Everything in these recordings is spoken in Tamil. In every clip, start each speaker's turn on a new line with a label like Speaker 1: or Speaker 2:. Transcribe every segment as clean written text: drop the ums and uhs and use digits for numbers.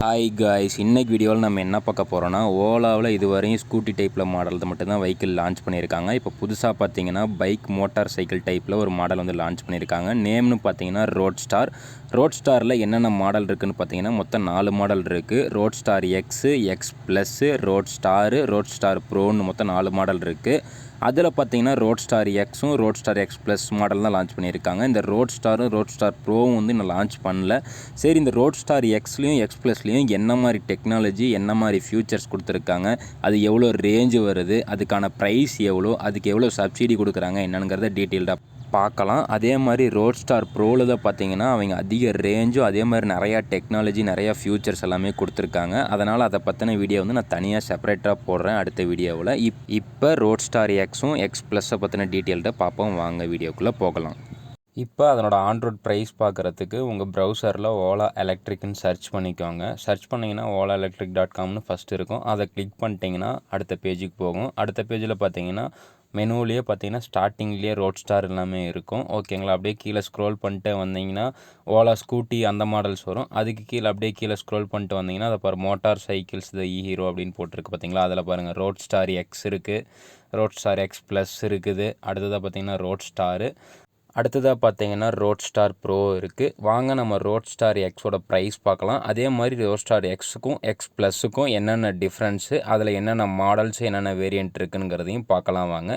Speaker 1: ஹாய் காய்ஸ், இன்னைக்கு வீடியோவில் நம்ம என்ன பார்க்க போகிறோன்னா, ஓலாவில் இதுவரையும் ஸ்கூட்டி டைப்பில் மாடல் மட்டும்தான் வெஹிக்கிள் லான்ச் பண்ணியிருக்காங்க. இப்போ புதுசாக பார்த்தீங்கன்னா பைக் மோட்டார் சைக்கிள் டைப்பில் ஒரு மாடல் லான்ச் பண்ணியிருக்காங்க. நேம்னு பார்த்தீங்கன்னா ரோட்ஸ்டார். ரோட்ஸ்டாரில் என்னென்ன மாடல் இருக்குதுன்னு பார்த்தீங்கன்னா மொத்தம் 4 மாடல் இருக்குது. Roadster x, X plus, ரோட்ஸ்டாரு, Roadster ப்ரோன்னு மொத்தம் 4 மாடல் இருக்குது. அதில் பார்த்தீங்கன்னா ரோட்ஸ்டார் எக்ஸும் ரோட்ஸ்டார் எக்ஸ் ப்ளஸ் மாடல் தான் லான்ச் பண்ணியிருக்காங்க. இந்த ரோட்ஸ்டாரும் ரோட்ஸ்டார் ப்ரோவும் இன்னும் லான்ச் பண்ணல. சரி, இந்த ரோட்ஸ்டார் எக்ஸ்லையும் எக்ஸ் ப்ளஸ்லையும் என்ன மாதிரி டெக்னாலஜி, என்ன மாதிரி ஃபியூச்சர்ஸ் கொடுத்துருக்காங்க, அது எவ்வளோ ரேஞ்சு வருது, அதுக்கான ப்ரைஸ் எவ்வளோ, அதுக்கு எவ்வளோ சப்சிடி கொடுக்குறாங்க என்னங்கிறத டீட்டெயில்டாக பார்க்கலாம். அதே மாதிரி ரோட்ஸ்டார் ப்ரோவில் தான் பார்த்தீங்கன்னா அவங்க அதிக ரேஞ்சும் அதே மாதிரி நிறையா டெக்னாலஜி, நிறையா ஃபியூச்சர்ஸ் எல்லாமே கொடுத்துருக்காங்க. அதனால் அதை பற்றின வீடியோ நான் தனியாக செப்பரேட்டாக போடுறேன் அடுத்த வீடியோவில். இப்போ ரோட்ஸ்டார் எக்ஸும் எக்ஸ் ப்ளஸ்ஸை பற்றின டீட்டெயில்டாக பார்ப்போம். வாங்க வீடியோக்குள்ளே போகலாம். இப்போ அதனோட ஆண்ட்ராய்ட் ப்ரைஸ் பார்க்குறதுக்கு உங்கள் ப்ரௌசரில் ஓலா எலக்ட்ரிக்னு சர்ச் பண்ணிக்கோங்க. சர்ச் பண்ணிங்கன்னா olaelectric.comனு ஃபஸ்ட்டு இருக்கும். அதை கிளிக் பண்ணிட்டீங்கன்னா அடுத்த பேஜுக்கு போகும். அடுத்த பேஜில் பார்த்தீங்கன்னா மெனுவிலேயே பார்த்தீங்கன்னா ஸ்டார்டிங்லேயே ரோட்ஸ்டார் எல்லாமே இருக்கும். ஓகேங்களா? அப்படியே கீழே ஸ்க்ரோல் பண்ணிட்டு வந்தீங்கன்னா ஓலா ஸ்கூட்டி அந்த மாடல்ஸ் வரும். அதுக்கு கீழே அப்படியே கீழே ஸ்க்ரோல் பண்ணிட்டு வந்தீங்கன்னா அதை பாரு, மோட்டார் சைக்கிள்ஸ் த ஹீரோ அப்படின்னு போட்டிருக்கு பார்த்தீங்களா? அதில் பாருங்கள் ரோட்ஸ்டார் எக்ஸ் இருக்குது, ரோட்ஸ்டார் எக்ஸ் ப்ளஸ் இருக்குது. அடுத்ததாக பார்த்தீங்கன்னா ரோட்ஸ்டாரு, அடுத்ததாக பார்த்தீங்கன்னா ரோட்ஸ்டார் ப்ரோ இருக்குது. வாங்க நம்ம ரோட்ஸ்டார் எக்ஸோட ப்ரைஸ் பார்க்கலாம். அதே மாதிரி ரோட்ஸ்டார் எக்ஸுக்கும் எக்ஸ் ப்ளஸுக்கும் என்னென்ன டிஃப்ரென்ஸு, அதில் என்னென்ன மாடல்ஸு, என்னென்ன வேரியண்ட் இருக்குங்கிறதையும் பார்க்கலாம். வாங்க.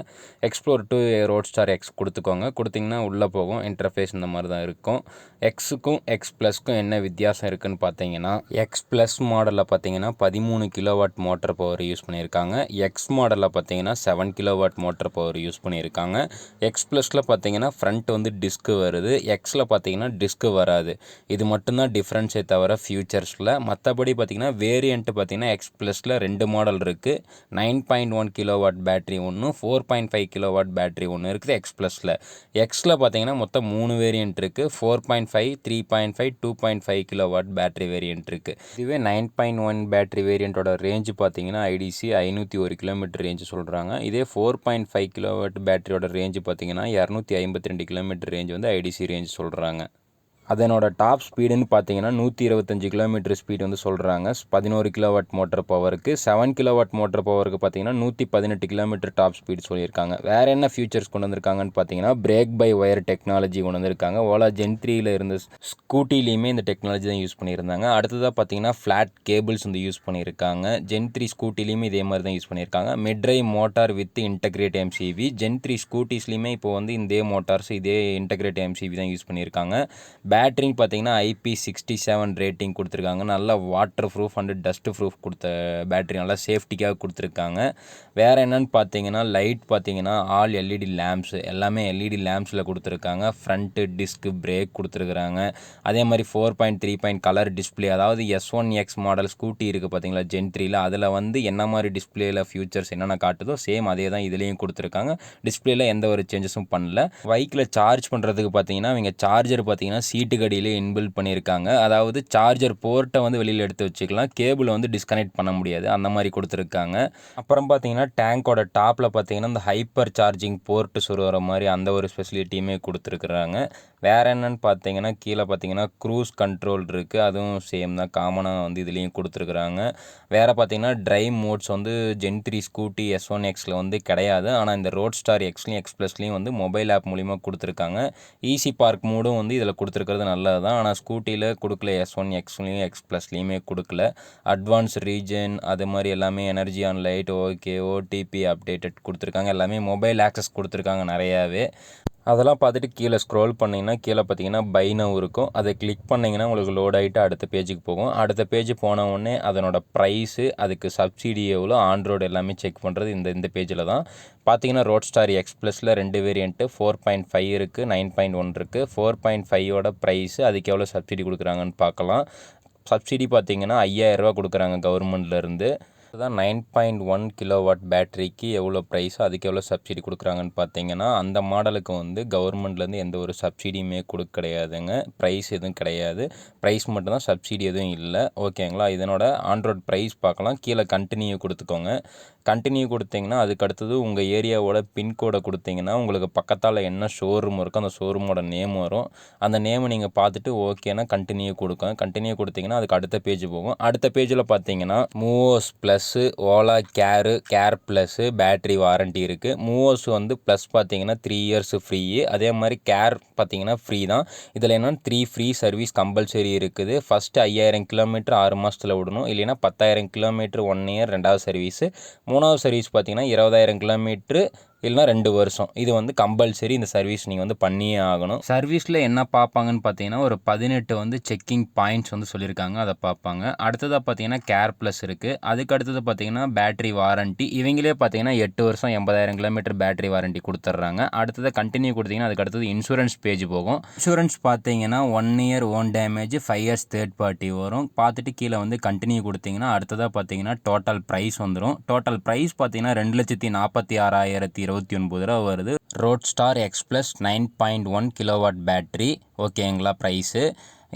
Speaker 1: எக்ஸ்ப்ளோர் டு ரோட்ஸ்டார் எக்ஸ் கொடுத்துக்கோங்க. கொடுத்திங்கன்னா உள்ளே போகும். இன்டர்ஃபேஸ் இந்த மாதிரி தான் இருக்கும். எக்ஸுக்கும் எக்ஸ் ப்ளஸ்க்கும் என்ன வித்தியாசம் இருக்குதுன்னு பார்த்தீங்கன்னா, எக்ஸ் ப்ளஸ் மாடலில் பார்த்தீங்கன்னா 13 கிலோவாட் மோட்டர் பவர் யூஸ் பண்ணியிருக்காங்க. எக்ஸ் மாடலில் பார்த்தீங்கன்னா 7 கிலோவாட் மோட்டர் பவர் யூஸ் பண்ணியிருக்காங்க. எக்ஸ் ப்ளஸில் பார்த்தீங்கன்னா ஃப்ரண்ட் டிஸ்க்கு வருது, எக்ஸில் பார்த்தீங்கன்னா டிஸ்க்கு வராது. இது மட்டும்தான் டிஃப்ரென்ஸே தவிர ஃபியூச்சர்ஸில். மற்றபடி பார்த்தீங்கன்னா வேரியண்ட்டு பார்த்தீங்கன்னா எக்ஸ் ப்ளஸில் 2 மாடல் இருக்குது. 9.1 கிலோவாட் பேட்ரி ஒன்று, 4.5 கிலோவாட் பேட்ரி ஒன்று இருக்குது எக்ஸ் ப்ளஸில். எக்ஸில் பார்த்தீங்கன்னா மொத்தம் 3 வேரியண்ட் இருக்குது. 4.5, 3.5, 2.5 கிலோவாட் பேட்ரி வேரியண்ட் இருக்குது. இதுவே 9.1 பேட்ரி வேரியண்ட்டோட ரேஞ்சு பார்த்தீங்கன்னா ஐடிசி 501 கிலோமீட்டர் ரேஞ்சு சொல்கிறாங்க. இதே 4.5 கிலோவாட் பேட்டரியோட ரேஞ்சு பார்த்தீங்கன்னா 252 கிலோமீட்டர் ரேஞ்ச் ஐடிசி ரேஞ்ச் சொல்கிறாங்க. அதனோட டாப் ஸ்பீடுன்னு பார்த்தீங்கன்னா 125 கிலோமீட்டர் ஸ்பீடு சொல்கிறாங்க. 11 கிலோவாட் மோட்டர் பவருக்கு. 7 கிலோவாட் மோட்டர் பவருக்கு பார்த்தீங்கன்னா 118 கிலோமீட்டர் டாப் ஸ்பீடு சொல்லியிருக்காங்க. வேறு என்ன ஃபியூச்சர்ஸ் கொண்டு வந்திருக்காங்கன்னு பார்த்தீங்கன்னா பிரேக் பை ஒயர் டெக்னாலஜி கொண்டு வந்திருக்காங்க. ஓலா ஜென் 3யில் இருந்த ஸ்கூட்டிலையுமே இந்த டெக்னாலஜி தான் யூஸ் பண்ணியிருந்தாங்க. அடுத்ததாக பார்த்தீங்கன்னா ஃப்ளாட் கேபிள்ஸ் யூஸ் பண்ணியிருக்காங்க. ஜென் 3 ஸ்கூட்டிலையுமே இதே மாதிரி தான் யூஸ் பண்ணியிருக்காங்க. Mid drive motor with integrate MCU. Gen 3 ஸ்கூட்டிஸ்லையுமே இப்போ இதே மோட்டார்ஸ், இதே இன்டகிரேட் எம்சிவி தான் யூஸ் பண்ணியிருக்காங்க. பேட்டரின்னு பார்த்தீங்கன்னா IP67 ரேட்டிங் கொடுத்துருக்காங்க. நல்லா waterproof and dustproof கொடுத்த பேட்டரி, நல்லா சேஃப்டிக்காக கொடுத்துருக்காங்க. வேறு என்னென்னு பார்த்தீங்கன்னா லைட் பார்த்தீங்கன்னா ஆல் எல்இடி லேம்ப்ஸ், எல்லாமே எல்இடி லேம்ப்ஸில் கொடுத்துருக்காங்க. ஃப்ரண்ட்டு டிஸ்க்கு பிரேக் கொடுத்துருக்குறாங்க. அதே மாதிரி 4.3 கலர் டிஸ்பிளே, அதாவது S1X மாடல் ஸ்கூட்டி இருக்குது பார்த்தீங்களா ஜென் 3யில், அதில் என்ன மாதிரி டிஸ்பிளேயில் ஃபியூச்சர்ஸ் என்னென்ன காட்டுதோ சேம் அதே தான் இதுலேயும் கொடுத்துருக்காங்க. டிஸ்பிளேயில் எந்த ஒரு சேஞ்சஸும் பண்ணல. பைக்கில் சார்ஜ் பண்ணுறதுக்கு பார்த்தீங்கன்னா அவங்க சார்ஜர் பார்த்தீங்கன்னா சீட்டுக்கு அடியிலே இன்பில்ட் பண்ணியிருக்காங்க. அதாவது சார்ஜர் போர்ட்டை வெளியில் எடுத்து வச்சுக்கலாம், கேபிள் டிஸ்கனெக்ட் பண்ண முடியாது, அந்த மாதிரி கொடுத்துருக்காங்க. அப்புறம் பார்த்தீங்கன்னா டேங்கோட டாப்பில் பார்த்தீங்கன்னா இந்த ஹைப்பர் சார்ஜிங் போர்ட்டு சொல்கிற மாதிரி அந்த ஒரு ஃபெசிலிட்டியுமே கொடுத்துருக்குறாங்க. வேறு என்னென்னு பார்த்தீங்கன்னா கீழே பார்த்தீங்கன்னா க்ரூஸ் கண்ட்ரோல் இருக்குது. அதுவும் சேம் தான், காமனாக இதுலேயும் கொடுத்துருக்குறாங்க. வேறு பார்த்தீங்கன்னா ட்ரைவ் மோட்ஸ் ஜென் 3 ஸ்கூட்டி S1Xயில் கிடையாது. ஆனால் இந்த ரோட்ஸ்டார் எக்ஸ்லையும் எக்ஸ் ப்ளஸ்லையும் மொபைல் ஆப் மூலிமா கொடுத்துருக்காங்க. ஈஸி பார்க் மோடும் இதில் கொடுத்துருக்கிறது நல்லது தான். ஆனால் ஸ்கூட்டியில் கொடுக்கல, S1Xலையும் எக்ஸ் ப்ளஸ்லையுமே கொடுக்கல. அட்வான்ஸ் ரீஜன் அது மாதிரி எல்லாமே, energy on light, okay, OTP updated கொடுத்துருக்காங்க. எல்லாமே மொபைல் ஆக்சஸ் கொடுத்துருக்காங்க நிறையாவே. அதெல்லாம் பார்த்துட்டு கீழே ஸ்க்ரோல் பண்ணிங்கன்னா கீழே பார்த்தீங்கன்னா பை நவ் இருக்கும். அதை கிளிக் பண்ணிங்கன்னா உங்களுக்கு லோட் ஆகிட்டு அடுத்த பேஜுக்கு போகும். அடுத்த பேஜ் போன உடனே அதனோட ப்ரைஸு, அதுக்கு சப்சிடி எவ்வளோ, ஆண்ட்ராய்டு எல்லாமே செக் பண்ணுறது இந்த பேஜில் தான். பார்த்தீங்கன்னா ரோட்ஸ்டார் எக்ஸ் ப்ளஸில் 2 வேரியண்ட்டு, 4.5 இருக்குது, 9.1 இருக்குது. 4.5ஓட ப்ரைஸு, அதுக்கு எவ்வளோ சப்சிடி கொடுக்குறாங்கன்னு பார்க்கலாம். சப்சிடி பார்த்தீங்கன்னா 5000 ரூபா கொடுக்குறாங்க கவர்மெண்ட்லேருந்து. அதுதான் 9.1 கிலோவாட் பேட்டரிக்கு எவ்வளோ ப்ரைஸோ அதுக்கு எவ்வளோ சப்சிடி கொடுக்குறாங்கன்னு பார்த்தீங்கன்னா அந்த மாடலுக்கு கவர்மெண்ட்லேருந்து எந்த ஒரு சப்சிடியுமே கொடுக்க கிடையாதுங்க. ப்ரைஸ் எதுவும் கிடையாது. ப்ரைஸ் மட்டும்தான், சப்சிடி எதுவும் இல்லை. ஓகேங்களா? இதனோட ஆண்ட்ராய்ட் ப்ரைஸ் பார்க்கலாம். கீழே கண்டினியூ கொடுத்துக்கோங்க. கண்டினியூ கொடுத்தீங்கன்னா அதுக்கு அடுத்தது உங்கள் ஏரியாவோட பின்கோடை கொடுத்தீங்கன்னா உங்களுக்கு பக்கத்தால் என்ன ஷோரூம் இருக்கோ அந்த ஷோரூமோட நேம் வரும். அந்த நேமை நீங்கள் பார்த்துட்டு ஓகேனா கண்டினியூ கொடுக்கும். கண்டினியூ கொடுத்தீங்கன்னா அதுக்கு அடுத்த பேஜ் போகும். அடுத்த பேஜில் பார்த்தீங்கன்னா MoveOS plus, Ola care plus, battery warranty இருக்குது. மூவோஸ் வந்து ப்ளஸ் பார்த்தீங்கன்னா 3 இயர்ஸ் ஃப்ரீ. அதே மாதிரி கேர் பார்த்தீங்கன்னா ஃப்ரீ தான். இதில் என்ன 3 ஃப்ரீ சர்வீஸ் கம்பல்சரி இருக்குது. ஃபஸ்ட்டு 5000 கிலோமீட்டர் 6 மாதத்தில் விடணும். இல்லைன்னா 10,000 கிலோமீட்டர் 1 இயர் 2வது சர்வீஸு. 3வது சர்வீஸ் பார்த்தீங்கன்னா 20,000 கிலோமீட்ரு இல்லைனா 2 வருஷம். இது வந்து கம்பல்சரி. இந்த சர்வீஸ் நீங்கள் வந்து பண்ணியே ஆகணும். சர்வீஸில் என்ன பார்ப்பாங்கன்னு பார்த்தீங்கன்னா ஒரு 18 வந்து செக்கிங் பாயிண்ட்ஸ் வந்து சொல்லியிருக்காங்க, அதை பார்ப்பாங்க. அடுத்ததாக பார்த்தீங்கன்னா கேர் ப்ளஸ் இருக்குது. அதுக்கு அடுத்தது பார்த்தீங்கன்னா பேட்ரி வாரண்ட்டி. இவங்களே பார்த்தீங்கன்னா 8 வருஷம் 80,000 கிலோமீட்டர் பேட்ரி வாரண்ட்டி கொடுத்துட்றாங்க. அடுத்தது கண்டினியூ கொடுத்தீங்கன்னா அதுக்கு அடுத்தது இன்சூரன்ஸ் பேஜ் போகும். இன்சூரன்ஸ் பார்த்தீங்கன்னா 1 year own damage, 5 years third party வரும். பார்த்துட்டு கீழே வந்து கண்டினியூ கொடுத்தீங்கன்னா அடுத்ததாக பார்த்தீங்கன்னா டோட்டல் ப்ரைஸ் வந்துடும். டோட்டல் ப்ரைஸ் பார்த்தீங்கன்னா 2,46,029 ரூபா வருது. Roadster X plus 9.1 kilowatt battery ஓகேங்களா ப்ரைஸு.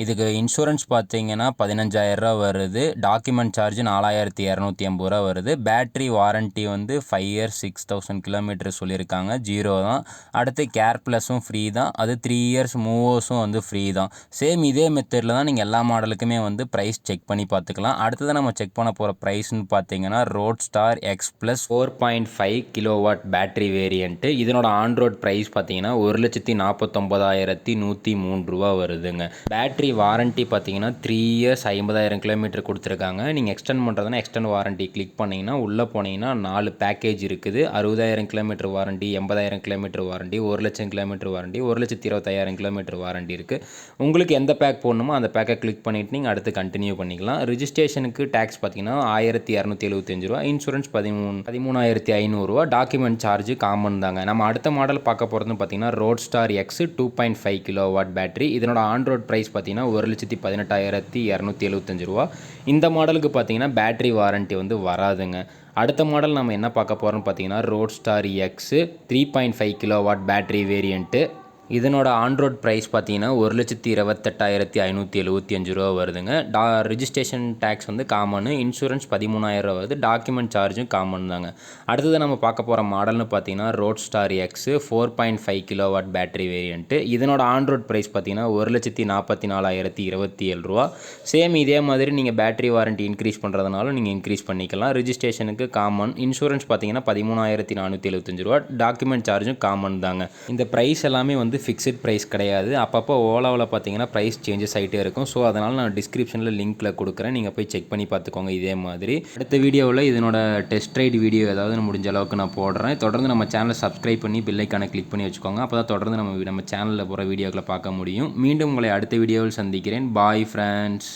Speaker 1: இதுக்கு இன்சூரன்ஸ் பார்த்தீங்கன்னா 15,000 ரூபா வருது. டாக்குமெண்ட் சார்ஜ் 4,280 ரூபா வருது. பேட்ரி வாரண்ட்டி வந்து 5 இயர்ஸ் 6,000 கிலோமீட்டர் சொல்லியிருக்காங்க, 0 தான். அடுத்து கேர் ப்ளஸும் ஃப்ரீ தான். அது 3 இயர்ஸ் மூவோஸும் வந்து ஃப்ரீ தான். சேம் இதே மெத்தடில் தான் நீங்கள் எல்லா மாடலுக்குமே வந்து ப்ரைஸ் செக் பண்ணி பார்த்துக்கலாம். அடுத்தது நம்ம செக் பண்ண போகிற ப்ரைஸ்ன்னு பார்த்தீங்கன்னா Roadster X plus 4.5 kilowatt battery variant. இதனோட ஆன்ரோட் ப்ரைஸ் பார்த்தீங்கன்னா 1,49,103 ரூபா வருதுங்க. பேட்ரி வாரண்ட்டி பார்த்தீங்கன்னா 3 இயர்ஸ் 50,000 கிலோமீட்டர் கொடுத்துருக்காங்க. நீங்கள் எக்ஸ்டெண்ட் பண்ணுறதுனா எக்ஸ்டெண்ட் வாரண்ட்டி கிளிக் பண்ணிங்கன்னா உள்ளே போனீங்கன்னா 4 பேக்கேஜ் இருக்குது. 60,000 kilometre warranty, 80,000 kilometre warranty, 1,00,000 kilometre warranty, 1,25,000 kilometre warranty இருக்குது. உங்களுக்கு எந்த பேக் போடணுமோ அந்த பேக்கை கிளிக் பண்ணிவிட்டு நீங்கள் அடுத்து கண்டினியூ பண்ணிக்கலாம். ரிஜிஸ்ட்ரேஷனுக்கு டேக்ஸ் பார்த்தீங்கன்னா 1,275 ரூபா, இன்சூரன்ஸ் 13,500 ரூபா, டாக்குமெண்ட் சார்ஜ் காமன் தாங்க. நம்ம அடுத்த மாடல் பார்க்க போகிறதுன்னு பார்த்தீங்கன்னா ரோட்ஸ்டார் எக்ஸ் 2.5 கிலோவாட் பேட்டரி. இதனோட ஆன்ரோட் ப்ரைஸ் பார்த்தீங்கன்னா 1,18,275 ரூபா. இந்த மாடலுக்கு பார்த்தீங்கன்னா பேட்ரி வாரண்ட்டி வந்து வராதுங்க. அடுத்த மாடல் நம்ம என்ன பார்க்க போகிறோம்னு பார்த்தீங்கன்னா Roadster X 3.5 kilowatt battery variant. இதனோட ஆன்ரோட் ப்ரைஸ் பார்த்தீங்கன்னா 1,28,575 ரூபா வருதுங்க. ரிஜிஸ்ட்ரேஷன் டேக்ஸ் வந்து காமனு, இன்சூரன்ஸ் 13,000 ரூபா வருது, டாக்குமெண்ட் சார்ஜும் காமன் தாங்க. அடுத்தது நம்ம பார்க்க போகிற மாடல்னு பார்த்தீங்கன்னா Roadster X 4.5 kilowatt battery variant. இதனோட ஆன்ரோட் ப்ரைஸ் பார்த்தீங்கன்னா 1,44,027 ரூபா. சேம் இதே மாதிரி நீங்கள் பேட்டரி வாரண்ட்டி இன்க்ரீஸ் பண்ணுறதுனாலும் நீங்கள் இன்க்ரீஸ் பண்ணிக்கலாம். ரிஜிஸ்ட்ரேஷனுக்கு காமன், இன்சூரன்ஸ் பார்த்தீங்கன்னா 13,475 ரூபா, டாக்குமெண்ட் சார்ஜும் காமன் தாங்க. இந்த ப்ரைஸ் எல்லாமே வந்து ஃபிக்ஸட் ப்ரைஸ் கிடையாது. அப்பப்போ ஓலாவில் பார்த்தீங்கன்னா ப்ரைஸ் சேஞ்சஸ் ஆகிட்டே இருக்கும். ஸோ அதனால் நான் டிஸ்கிரிப்ஷனில் லிங்க்கில் கொடுக்குறேன், நீங்கள் போய் செக் பண்ணி பார்த்துக்கோங்க. இதே மாதிரி அடுத்த வீடியோவில் இதனோட டெஸ்ட் ரைட் வீடியோ ஏதாவது முடிஞ்ச அளவுக்கு நான் போடுறேன். தொடர்ந்து நம்ம சேனலை சப்ஸ்கிரைப் பண்ணி பெல் ஐக்கானை கிளிக் பண்ணி வச்சுக்கோங்க. அப்போ தான் தொடர்ந்து நம்ம சேனலில் போகிற வீடியோக்களை பார்க்க முடியும். மீண்டும் உங்களை அடுத்த வீடியோவில் சந்திக்கிறேன். Bye friends.